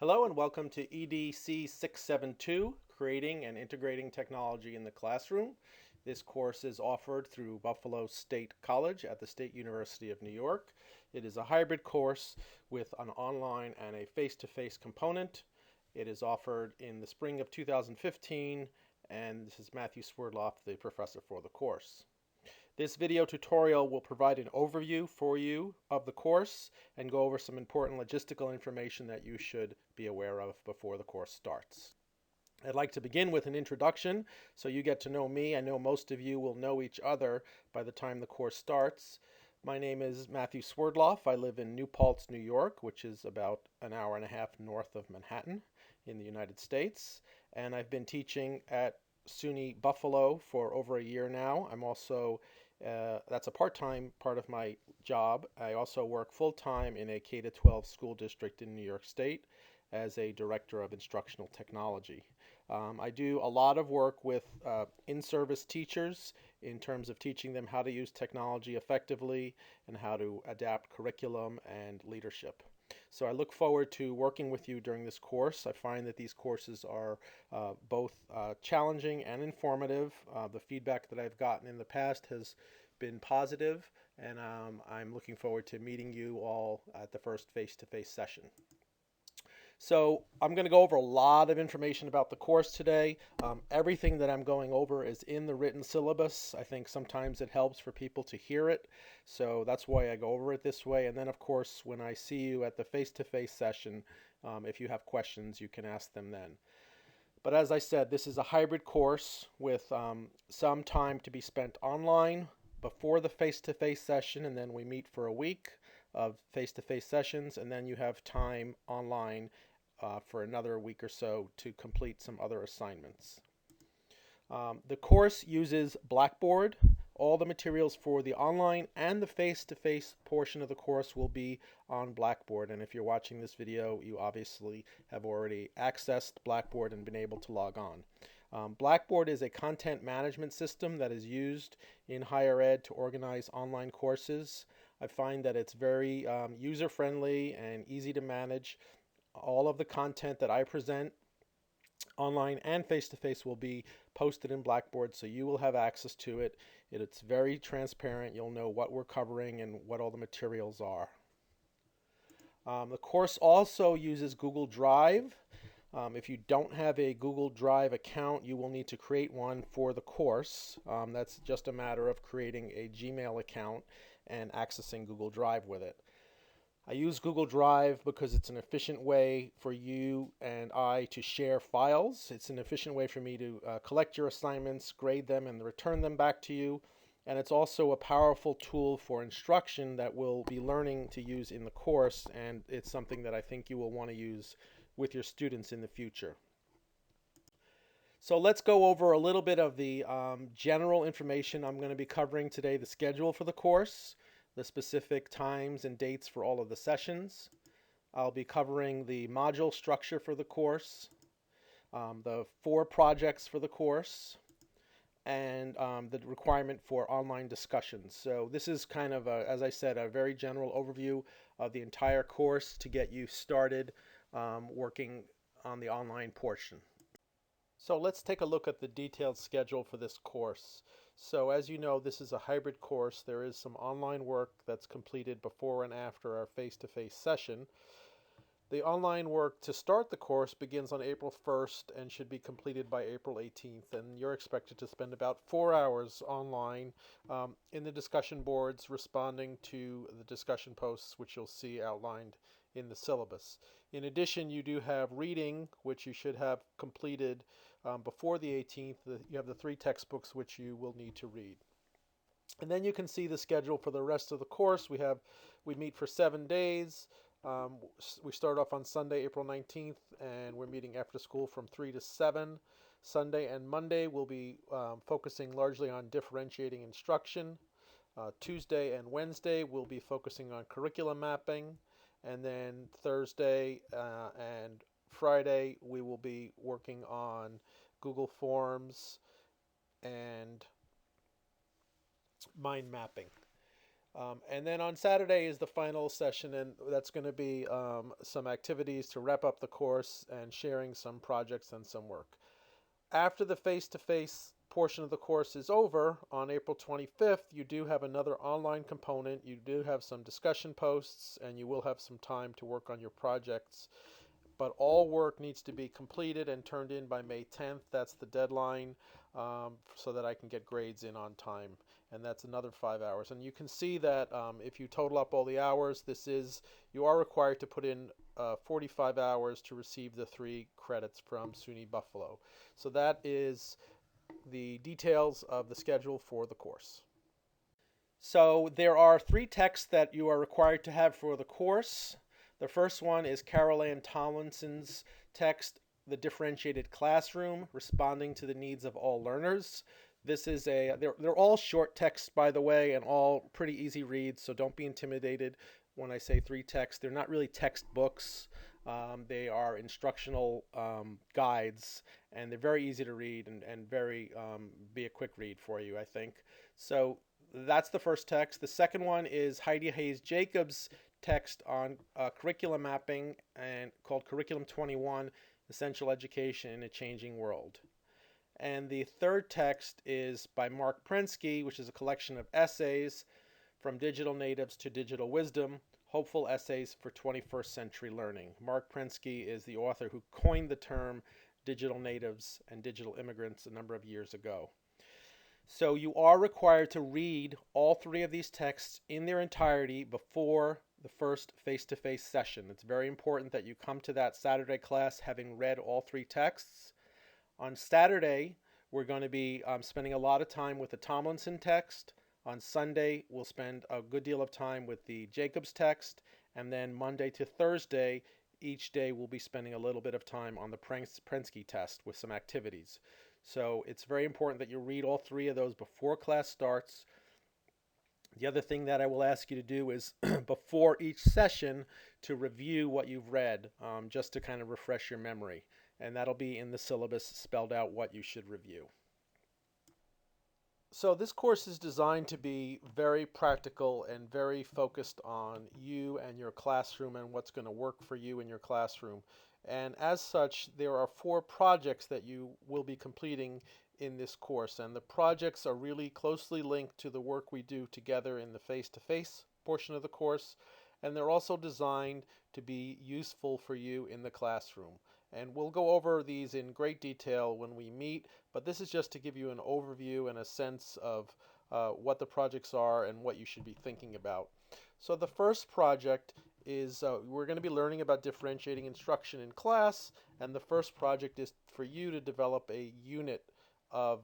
Hello and welcome to EDC 672, Creating and Integrating Technology in the Classroom. This course is offered through Buffalo State College at the State University of New York. It is a hybrid course with an online and a face-to-face component. It is offered in the spring of 2015, and this is Matthew Swerdloff, the professor for the course. This video tutorial will provide an overview for you of the course and go over some important logistical information that you should be aware of before the course starts. I'd like to begin with an introduction so you get to know me. I know most of you will know each other by the time the course starts. My name is Matthew Swerdloff. I live in New Paltz, New York, which is about an hour and a half north of Manhattan in the United States. And I've been teaching at SUNY Buffalo for over a year now. I'm also that's a part-time part of my job. I also work full-time in a K-12 school district in New York State as a director of instructional technology. I do a lot of work with in-service teachers in terms of teaching them how to use technology effectively and how to adapt curriculum and leadership. So I look forward to working with you during this course. I find that these courses are both challenging and informative. The feedback that I've gotten in the past has been positive, and I'm looking forward to meeting you all at the first face-to-face session. So I'm going to go over a lot of information about the course today. Everything that I'm going over is in the written syllabus. I think sometimes it helps for people to hear it, so that's why I go over it this way. And then, of course, when I see you at the face-to-face session, if you have questions, you can ask them then. But as I said, this is a hybrid course with some time to be spent online before the face-to-face session, and then we meet for a week of face-to-face sessions, and then you have time online for another week or so to complete some other assignments. The course uses Blackboard. All the materials for the online and the face-to-face portion of the course will be on Blackboard, and if you're watching this video, you obviously have already accessed Blackboard and been able to log on. Blackboard is a content management system that is used in higher ed to organize online courses. I find that it's very user-friendly and easy to manage. All of the content that I present online and face-to-face will be posted in Blackboard, so you will have access to it. It's very transparent. You'll know what we're covering and what all the materials are. The course also uses Google Drive. If you don't have a Google Drive account, you will need to create one for the course. That's just a matter of creating a Gmail account and accessing Google Drive with it. I use Google Drive because it's an efficient way for you and I to share files. It's an efficient way for me to collect your assignments, grade them, and return them back to you. And it's also a powerful tool for instruction that we'll be learning to use in the course, and it's something that I think you will want to use with your students in the future. So let's go over a little bit of the general information I'm going to be covering today, the schedule for the course, the specific times and dates for all of the sessions. I'll be covering the module structure for the course, the 4 projects for the course, and the requirement for online discussions. So this is kind of, as I said, a very general overview of the entire course to get you started working on the online portion. So let's take a look at the detailed schedule for this course. So as you know, this is a hybrid course. There is some online work that's completed before and after our face-to-face session. The online work to start the course begins on April 1st and should be completed by April 18th. And you're expected to spend about 4 hours online in the discussion boards responding to the discussion posts, which you'll see outlined in the syllabus. In addition, you do have reading, which you should have completed before the 18th. You have the 3 textbooks which you will need to read. And then you can see the schedule for the rest of the course. We meet for 7 days. We start off on Sunday, April 19th, and we're meeting after school from 3 to 7. Sunday and Monday we'll be focusing largely on differentiating instruction. Tuesday and Wednesday we'll be focusing on curriculum mapping. And then Thursday and Friday we will be working on Google Forms and mind mapping. And then on Saturday is the final session, and that's going to be some activities to wrap up the course and sharing some projects and some work. After the face-to-face portion of the course is over on April 25th, you do have another online component. You do have some discussion posts, and you will have some time to work on your projects. But all work needs to be completed and turned in by May 10th. That's the deadline, so that I can get grades in on time. And that's another 5 hours. And you can see that if you total up all the hours, you are required to put in 45 hours to receive the 3 credits from SUNY Buffalo. So that is the details of the schedule for the course. So there are 3 texts that you are required to have for the course. The first one is Carol Ann Tomlinson's text, The Differentiated Classroom, Responding to the Needs of All Learners. They're all short texts, by the way, and all pretty easy reads, so don't be intimidated when I say 3 texts. They're not really textbooks. They are instructional guides, and they're very easy to read and be a quick read for you, I think. So that's the first text. The second one is Heidi Hayes Jacobs' text on curriculum mapping and called Curriculum 21, Essential Education in a Changing World. And the third text is by Mark Prensky, which is a collection of essays from digital natives to digital wisdom, hopeful essays for 21st century learning. Mark Prensky is the author who coined the term digital natives and digital immigrants a number of years ago. So you are required to read all 3 of these texts in their entirety before the first face-to-face session. It's very important that you come to that Saturday class having read all 3 texts. On Saturday, we're going to be spending a lot of time with the Tomlinson text. On Sunday, we'll spend a good deal of time with the Jacobs text. And then Monday to Thursday, each day we'll be spending a little bit of time on the Prensky test with some activities. So it's very important that you read all 3 of those before class starts. The other thing that I will ask you to do is before each session to review what you've read, just to kind of refresh your memory. And that'll be in the syllabus spelled out what you should review. So this course is designed to be very practical and very focused on you and your classroom and what's going to work for you in your classroom. And as such, there are 4 projects that you will be completing in this course. And the projects are really closely linked to the work we do together in the face-to-face portion of the course. And they're also designed to be useful for you in the classroom. And we'll go over these in great detail when we meet, but this is just to give you an overview and a sense of what the projects are and what you should be thinking about. So the first project is we're going to be learning about differentiating instruction in class, and the first project is for you to develop a unit of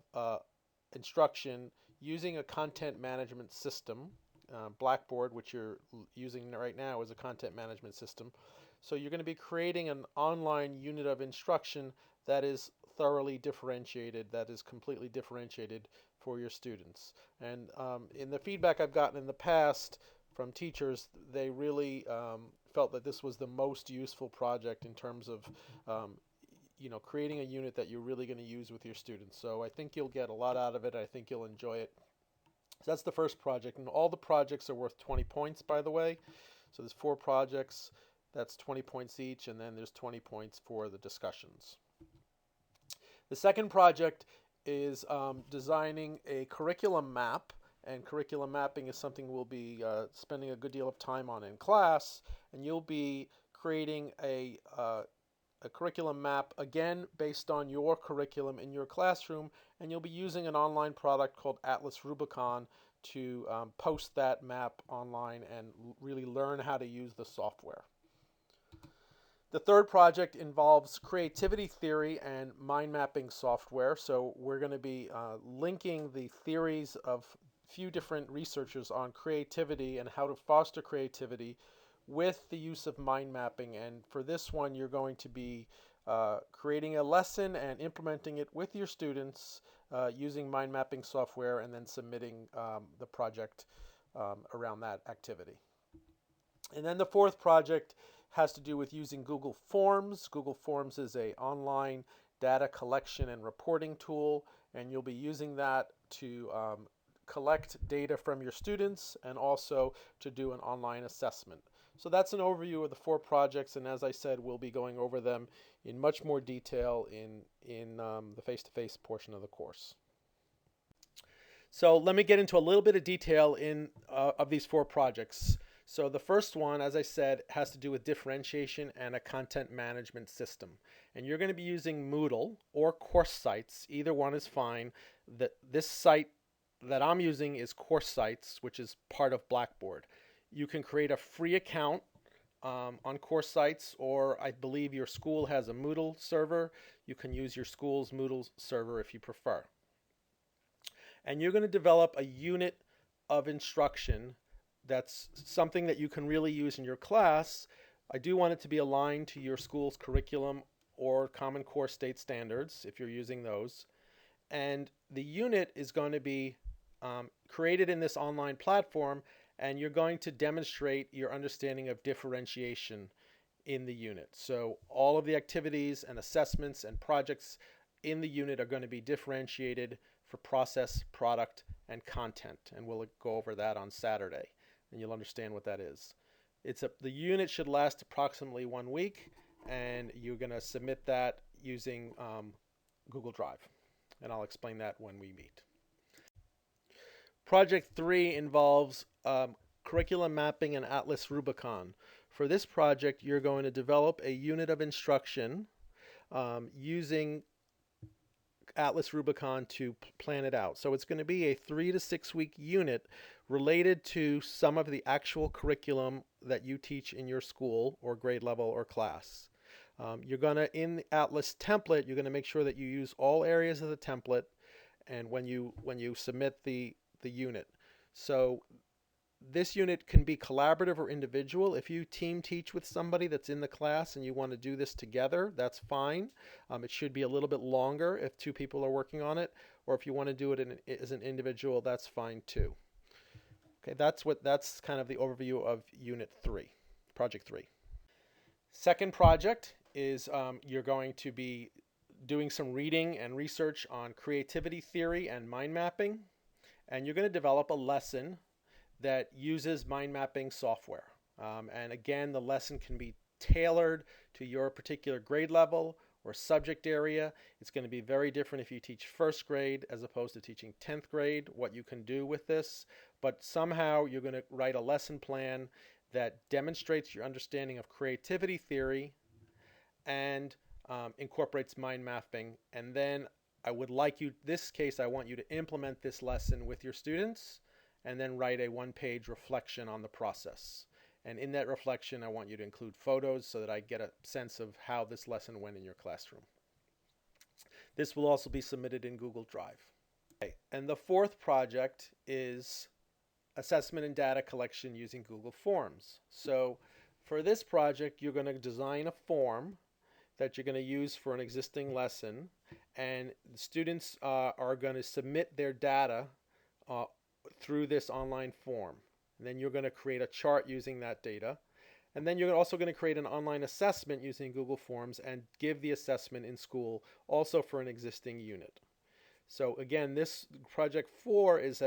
instruction using a content management system. Blackboard, which you're using right now, is a content management system. So you're going to be creating an online unit of instruction that is thoroughly differentiated, that is completely differentiated for your students. And in the feedback I've gotten in the past from teachers, they really felt that this was the most useful project in terms of creating a unit that you're really going to use with your students. So I think you'll get a lot out of it. I think you'll enjoy it. So that's the first project, and all the projects are worth 20 points, by the way. So there's 4 projects. That's 20 points each, and then there's 20 points for the discussions. The second project is designing a curriculum map, and curriculum mapping is something we'll be spending a good deal of time on in class, and you'll be creating a curriculum map, again, based on your curriculum in your classroom, and you'll be using an online product called Atlas Rubicon to post that map online and really learn how to use the software. The third project involves creativity theory and mind mapping software. So we're going to be linking the theories of a few different researchers on creativity and how to foster creativity with the use of mind mapping. And for this one, you're going to be creating a lesson and implementing it with your students using mind mapping software, and then submitting the project around that activity. And then the fourth project has to do with using Google Forms. Google Forms is an online data collection and reporting tool, and you'll be using that to collect data from your students and also to do an online assessment. So that's an overview of the 4 projects, and as I said, we'll be going over them in much more detail in the face-to-face portion of the course. So let me get into a little bit of detail of these 4 projects. So the first one, as I said, has to do with differentiation and a content management system. And you're going to be using Moodle or Course Sites. Either one is fine. This site that I'm using is Course Sites, which is part of Blackboard. You can create a free account on Course Sites, or I believe your school has a Moodle server. You can use your school's Moodle server if you prefer. And you're going to develop a unit of instruction that's something that you can really use in your class. I do want it to be aligned to your school's curriculum or Common Core state standards if you're using those. And the unit is going to be created in this online platform, and you're going to demonstrate your understanding of differentiation in the unit. So all of the activities and assessments and projects in the unit are going to be differentiated for process, product, and content. And we'll go over that on Saturday, and you'll understand what that is. The unit should last approximately 1 week, and you're going to submit that using Google Drive. And I'll explain that when we meet. Project 3 involves curriculum mapping and Atlas Rubicon. For this project, you're going to develop a unit of instruction using Atlas Rubicon to plan it out. So it's going to be a 3 to 6 week unit related to some of the actual curriculum that you teach in your school or grade level or class. You're going to, in the Atlas template, you're going to make sure that you use all areas of the template and when you submit the unit. So this unit can be collaborative or individual. If you team teach with somebody that's in the class and you want to do this together, that's fine. It should be a little bit longer if 2 people are working on it, or if you want to do it as an individual, that's fine too. Okay, that's kind of the overview of Unit 3, Project 3. Second project is you're going to be doing some reading and research on creativity theory and mind mapping, and you're going to develop a lesson that uses mind mapping software. And again, the lesson can be tailored to your particular grade level or subject area. It's going to be very different if you teach 1st grade as opposed to teaching 10th grade, what you can do with this. But somehow you're going to write a lesson plan that demonstrates your understanding of creativity theory and incorporates mind mapping. And then I would like you, this case, I want you to implement this lesson with your students and then write a 1-page reflection on the process. And in that reflection, I want you to include photos so that I get a sense of how this lesson went in your classroom. This will also be submitted in Google Drive. Okay. And the 4th project is assessment and data collection using Google Forms. So for this project, you're going to design a form that you're going to use for an existing lesson, and the students are going to submit their data through this online form. And then you're going to create a chart using that data. And then you're also going to create an online assessment using Google Forms and give the assessment in school also for an existing unit. So again, this project 4 is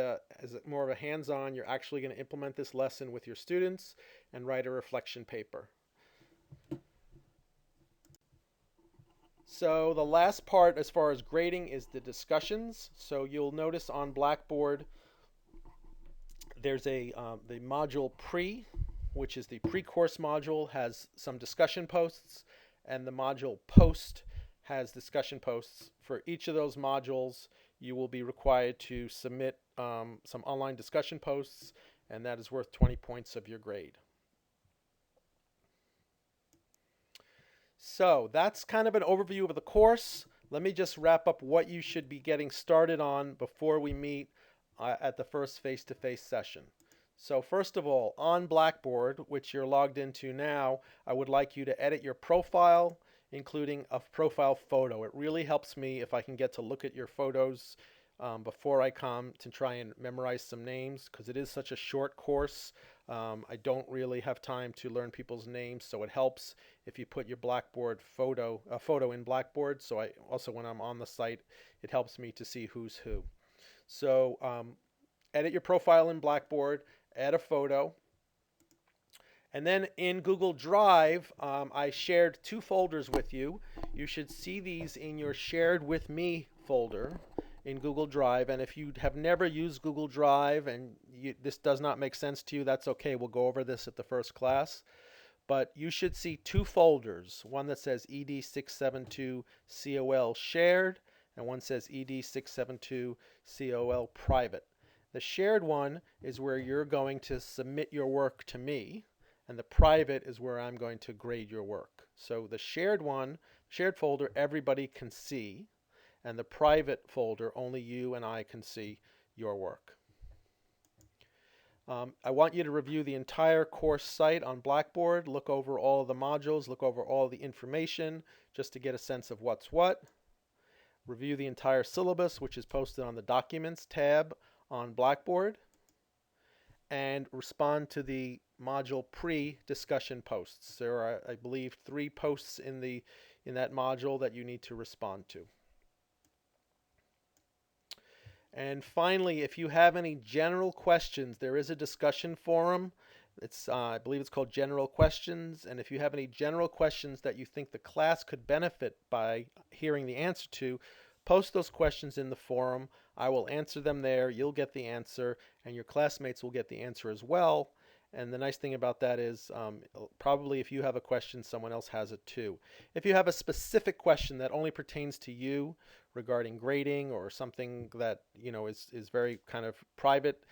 more of a hands-on. You're actually going to implement this lesson with your students and write a reflection paper. So the last part as far as grading is the discussions. So you'll notice on Blackboard there's the module pre, which is the pre-course module, has some discussion posts, and the module post has discussion posts. For each of those modules, you will be required to submit some online discussion posts, and that is worth 20 points of your grade. So that's kind of an overview of the course. Let me just wrap up what you should be getting started on before we meet at the first face-to-face session. So first of all, on Blackboard, which you're logged into now, I would like you to edit your profile, including a profile photo. It really helps me if I can get to look at your photos before I come to try and memorize some names, because it is such a short course. I don't really have time to learn people's names, so it helps if you put your Blackboard photo in Blackboard. So also when I'm on the site, it helps me to see who's who. So edit your profile in Blackboard, add a photo. And then in Google Drive, I shared 2 folders with you. You should see these in your Shared With Me folder in Google Drive. And if you have never used Google Drive and this does not make sense to you, that's okay. We'll go over this at the first class. But you should see 2 folders, one that says ED672 COL Shared, and one says ED672 COL Private. The shared one is where you're going to submit your work to me, and the private is where I'm going to grade your work. So the shared one, shared folder, everybody can see, and the private folder, only you and I can see your work. I want you to review the entire course site on Blackboard, look over all of the modules, look over all the information, just to get a sense of what's what. Review the entire syllabus, which is posted on the Documents tab on Blackboard, and respond to the module pre-discussion posts. There are, I believe, 3 posts in that module that you need to respond to. And finally, if you have any general questions, there is a discussion forum. I believe it's called General Questions. And if you have any general questions that you think the class could benefit by hearing the answer to, post those questions in the forum. I will answer them there. You'll get the answer, and your classmates will get the answer as well. And the nice thing about that is probably if you have a question, someone else has it too. If you have a specific question that only pertains to you regarding grading or something that is very kind of private,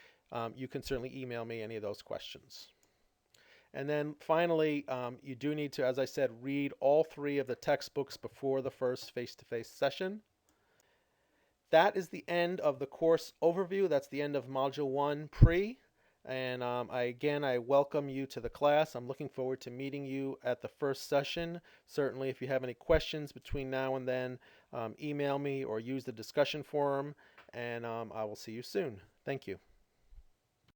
you can certainly email me any of those questions. And then finally, you do need to, as I said, read all 3 of the textbooks before the first face-to-face session. That is the end of the course overview. That's the end of Module 1 Pre. And I welcome you to the class. I'm looking forward to meeting you at the first session. Certainly, if you have any questions between now and then, email me or use the discussion forum, and I will see you soon. Thank you.